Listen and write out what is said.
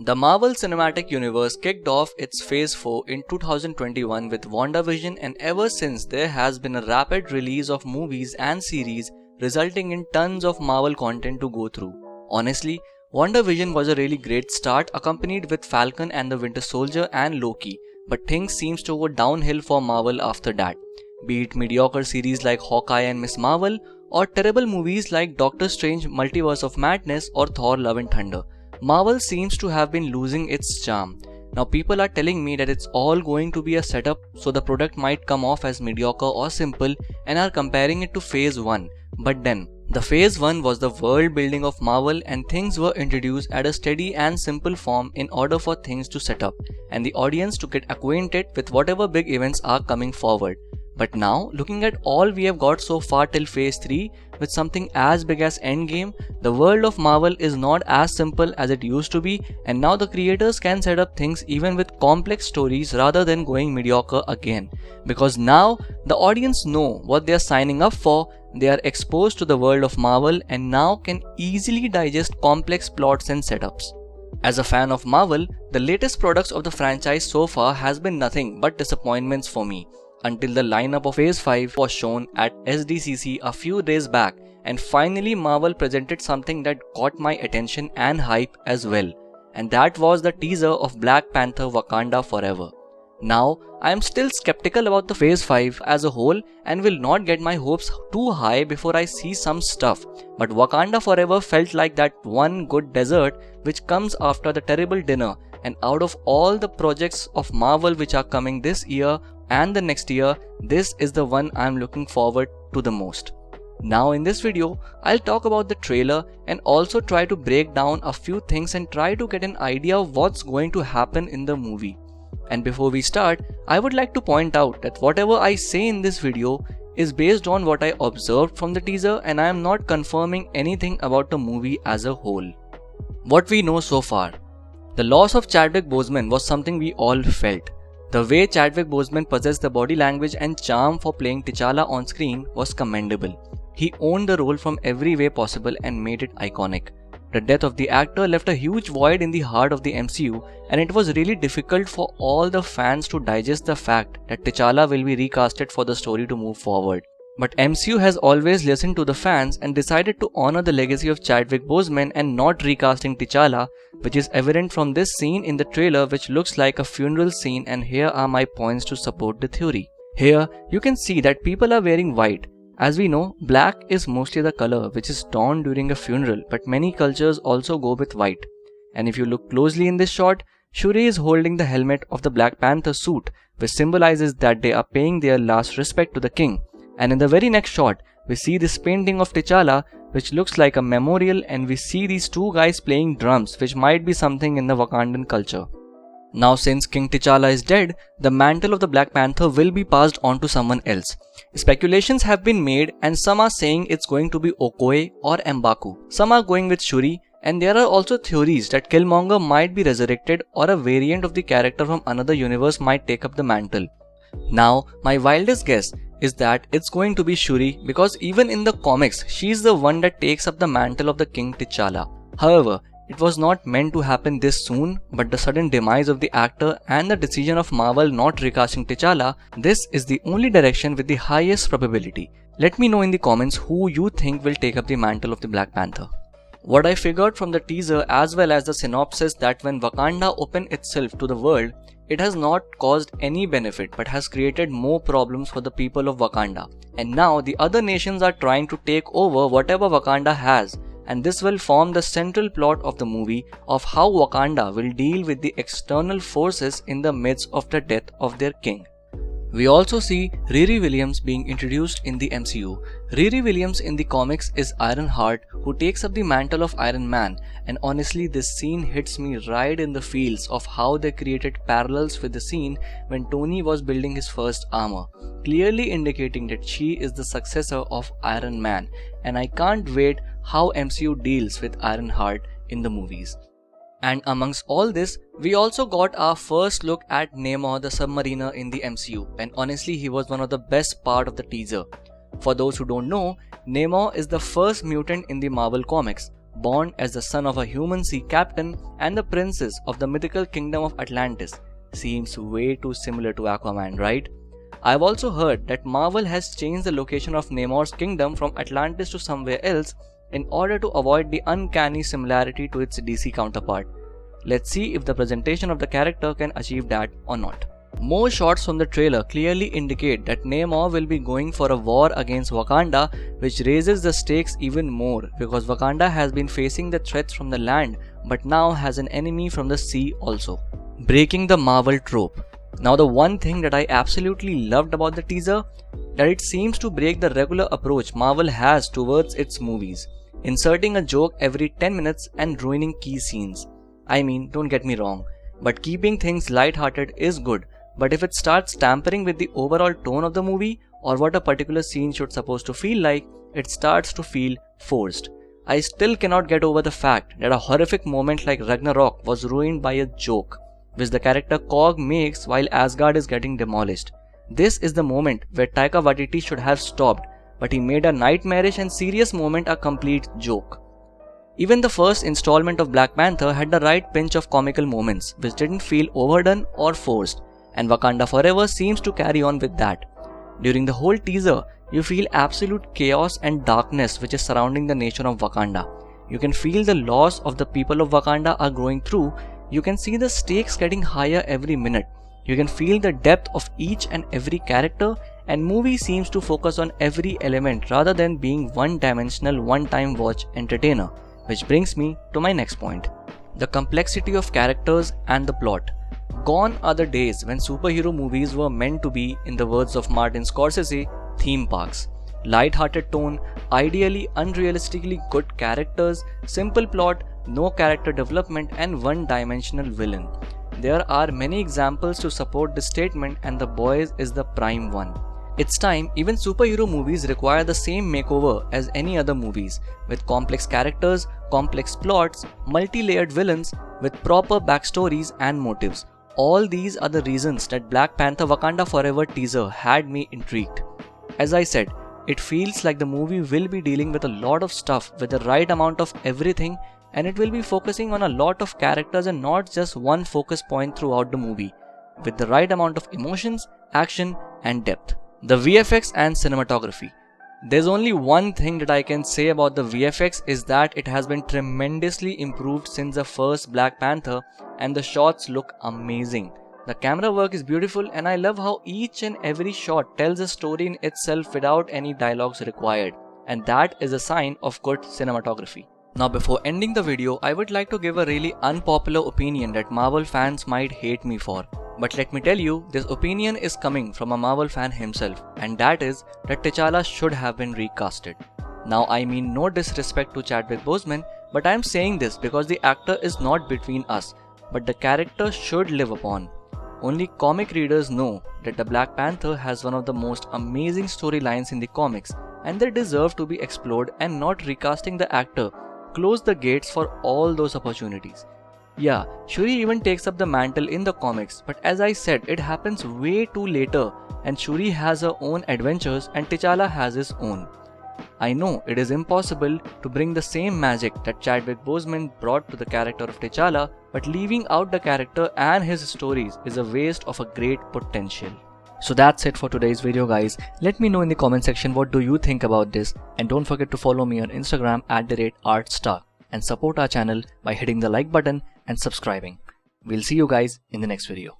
The Marvel Cinematic Universe kicked off its Phase 4 in 2021 with WandaVision, and ever since there has been a rapid release of movies and series resulting in tons of Marvel content to go through. Honestly, WandaVision was a really great start, accompanied with Falcon and the Winter Soldier and Loki, but things seems to go downhill for Marvel after that. Be it mediocre series like Hawkeye and Miss Marvel, or terrible movies like Doctor Strange Multiverse of Madness or Thor Love and Thunder, Marvel seems to have been losing its charm. Now people are telling me that it's all going to be a setup, so the product might come off as mediocre or simple, and are comparing it to Phase 1. But then, the Phase 1 was the world building of Marvel, and things were introduced at a steady and simple form in order for things to set up and the audience to get acquainted with whatever big events are coming forward. But now, looking at all we have got so far till Phase 3, with something as big as Endgame, the world of Marvel is not as simple as it used to be, and now the creators can set up things even with complex stories rather than going mediocre again. Because now, the audience know what they are signing up for, they are exposed to the world of Marvel, and now can easily digest complex plots and setups. As a fan of Marvel, the latest products of the franchise so far has been nothing but disappointments for me. Until the lineup of Phase 5 was shown at SDCC a few days back, and finally Marvel presented something that got my attention and hype as well, and that was the teaser of Black Panther Wakanda Forever. Now, I am still skeptical about the Phase 5 as a whole and will not get my hopes too high before I see some stuff, but Wakanda Forever felt like that one good dessert which comes after the terrible dinner, and out of all the projects of Marvel which are coming this year and the next year, this is the one I am looking forward to the most. Now in this video, I'll talk about the trailer and also try to break down a few things and try to get an idea of what's going to happen in the movie. And before we start, I would like to point out that whatever I say in this video is based on what I observed from the teaser, and I am not confirming anything about the movie as a whole. What we know so far. The loss of Chadwick Boseman was something we all felt. The way Chadwick Boseman possessed the body language and charm for playing T'Challa on screen was commendable. He owned the role from every way possible and made it iconic. The death of the actor left a huge void in the heart of the MCU, and it was really difficult for all the fans to digest the fact that T'Challa will be recasted for the story to move forward. But MCU has always listened to the fans and decided to honor the legacy of Chadwick Boseman and not recasting T'Challa, which is evident from this scene in the trailer, which looks like a funeral scene, and here are my points to support the theory. Here, you can see that people are wearing white. As we know, black is mostly the color which is torn during a funeral, but many cultures also go with white. And if you look closely in this shot, Shuri is holding the helmet of the Black Panther suit, which symbolizes that they are paying their last respect to the king. And in the very next shot, we see this painting of T'Challa, which looks like a memorial, and we see these two guys playing drums, which might be something in the Wakandan culture. Now since King T'Challa is dead, the mantle of the Black Panther will be passed on to someone else. Speculations have been made, and some are saying it's going to be Okoye or M'Baku. Some are going with Shuri, and there are also theories that Killmonger might be resurrected, or a variant of the character from another universe might take up the mantle. Now, my wildest guess is that it's going to be Shuri, because even in the comics, she's the one that takes up the mantle of the King T'Challa. However, it was not meant to happen this soon, but the sudden demise of the actor and the decision of Marvel not recasting T'Challa, this is the only direction with the highest probability. Let me know in the comments who you think will take up the mantle of the Black Panther. What I figured from the teaser as well as the synopsis, that when Wakanda opened itself to the world, it has not caused any benefit but has created more problems for the people of Wakanda. And now the other nations are trying to take over whatever Wakanda has, and this will form the central plot of the movie of how Wakanda will deal with the external forces in the midst of the death of their king. We also see Riri Williams being introduced in the MCU. Riri Williams in the comics is Ironheart, who takes up the mantle of Iron Man, and honestly this scene hits me right in the feels of how they created parallels with the scene when Tony was building his first armor, clearly indicating that she is the successor of Iron Man, and I can't wait how MCU deals with Ironheart in the movies. And amongst all this, we also got our first look at Namor the Submariner in the MCU, and honestly he was one of the best part of the teaser. For those who don't know, Namor is the first mutant in the Marvel comics. born as the son of a human sea captain and the princess of the mythical kingdom of Atlantis. Seems way too similar to Aquaman, right? I've also heard that Marvel has changed the location of Namor's kingdom from Atlantis to somewhere else in order to avoid the uncanny similarity to its DC counterpart. Let's see if the presentation of the character can achieve that or not. More shots from the trailer clearly indicate that Namor will be going for a war against Wakanda, which raises the stakes even more because Wakanda has been facing the threats from the land but now has an enemy from the sea also. Breaking the Marvel trope. Now the one thing that I absolutely loved about the teaser, that it seems to break the regular approach Marvel has towards its movies, inserting a joke every 10 minutes and ruining key scenes. I mean, don't get me wrong, but keeping things light-hearted is good, but if it starts tampering with the overall tone of the movie or what a particular scene should supposed to feel like, it starts to feel forced. I still cannot get over the fact that a horrific moment like Ragnarok was ruined by a joke, which the character Korg makes while Asgard is getting demolished. This is the moment where Taika Waititi should have stopped, but he made a nightmarish and serious moment a complete joke. Even the first installment of Black Panther had the right pinch of comical moments, which didn't feel overdone or forced, and Wakanda Forever seems to carry on with that. During the whole teaser, you feel absolute chaos and darkness which is surrounding the nation of Wakanda. You can feel the loss of the people of Wakanda are going through. You can see the stakes getting higher every minute. You can feel the depth of each and every character, and movie seems to focus on every element rather than being one-dimensional one-time watch entertainer. Which brings me to my next point. The complexity of characters and the plot. Gone are the days when superhero movies were meant to be, in the words of Martin Scorsese, theme parks. Light-hearted tone, ideally unrealistically good characters, simple plot, no character development and one-dimensional villain. There are many examples to support this statement and The Boys is the prime one. It's time even superhero movies require the same makeover as any other movies, with complex characters, complex plots, multi-layered villains, with proper backstories and motives. All these are the reasons that Black Panther Wakanda Forever teaser had me intrigued. As I said, it feels like the movie will be dealing with a lot of stuff with the right amount of everything, and it will be focusing on a lot of characters and not just one focus point throughout the movie, with the right amount of emotions, action and depth. The VFX and cinematography. There's only one thing that I can say about the VFX is that it has been tremendously improved since the first Black Panther and the shots look amazing. The camera work is beautiful and I love how each and every shot tells a story in itself without any dialogues required, and that is a sign of good cinematography. Now before ending the video, I would like to give a really unpopular opinion that Marvel fans might hate me for. But let me tell you, this opinion is coming from a Marvel fan himself, and that is that T'Challa should have been recasted. Now I mean no disrespect to Chadwick Boseman, but I am saying this because the actor is not between us, but the character should live upon. Only comic readers know that the Black Panther has one of the most amazing storylines in the comics, and they deserve to be explored, and not recasting the actor close the gates for all those opportunities. Yeah, Shuri even takes up the mantle in the comics, but as I said, it happens way too later and Shuri has her own adventures and T'Challa has his own. I know it is impossible to bring the same magic that Chadwick Boseman brought to the character of T'Challa, but leaving out the character and his stories is a waste of a great potential. So that's it for today's video guys. Let me know in the comment section what do you think about this, and don't forget to follow me on Instagram @artstar and support our channel by hitting the like button and subscribing. We'll see you guys in the next video.